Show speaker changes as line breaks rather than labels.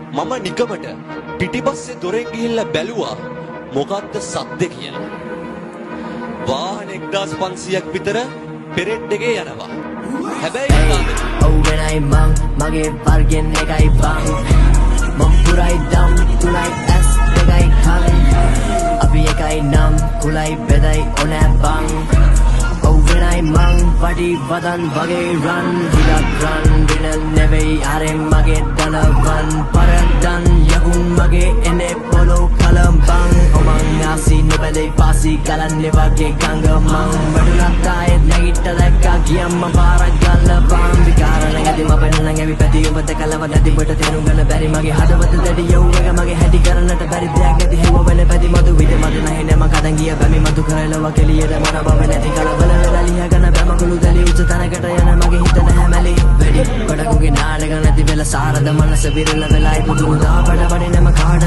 මම නිකමට පිටිපස්සේ දොරෙන් ගිහිල්ලා බැලුවා මොකක්ද සද්ද කියලා. වාහන 1500ක් විතර පෙරෙට් එකේ යනවා. හැබැයි
ඕවෙනයි මං මගේ වර්ගෙන් එකයි බං මම පුරයි දම් තුනයි ඇස් දෙකයි කන් අපි එකයි නම් කුලයි බෙදයි ඕනෑ බං ඕවෙනයි මං පඩි වදන් වගේ රන් හිලක් රන් විනල් නෙවෙයි අරෙන් මගේ දනවන් පරදන් යකුන් මගේ එනේ පොලෝ කලම් බං ඔමං ආසි නොබැලේ පාසි ගලන්නේ වගේ ගංග මං වඩුනත් ආයෙත් නැගිට්ට දැක්කා කියම්ම පාරක් ගල්ල බං විකාරණ ඇති මපෙන්න ඇවි පැති ඔබ දැකලව නැති බට තේරුම් ගන්න බැරි මගේ හදවත දැඩි යව් එක මගේ හැටි කරන්නට බැරි දෙයක් නැති හෙව වෙන පැති මතු විද මත නැහැ නම කඩන් ගිය බැමි මතු කරලව කෙලියට මන බව නැති කලබල වෙලිය ගන්න බැමකුළු දැලි උච්ච තැනකට යන මගේ හිත නැහැ මැලි වැඩි බඩකුගේ නාඩග නැති වෙලා සාරද මනස විරල වෙලයි පුදුදා බඩ බඩේ නම කාඩ